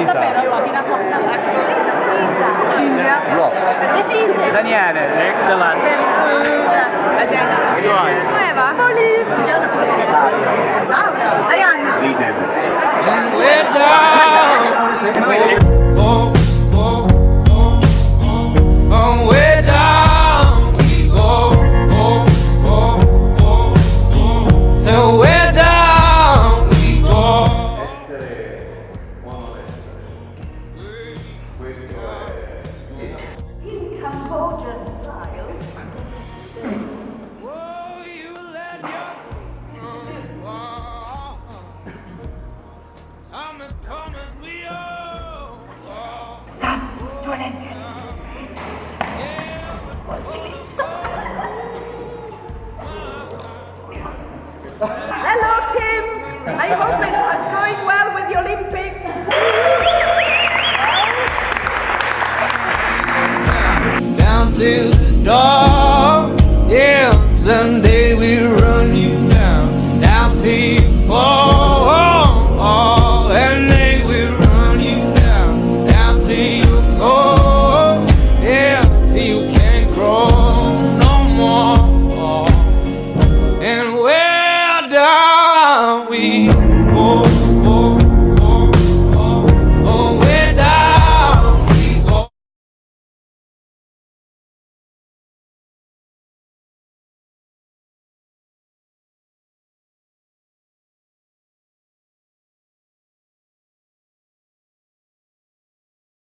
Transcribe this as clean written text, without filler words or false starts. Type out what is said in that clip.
Lisa. Silvia. Ross. Daniele. Neverland. Eva. Poli. Arianna. We're down. Oh, oh, oh, oh, way down we go. Oh, oh, oh, oh. So we're down we go. Essere uomo destro. Questo è In Cambodian style. Oh, you let your Thomas come as we all. Sam, Julian. Hello, Tim. I hope it's going well with the Olympics. Down to the door.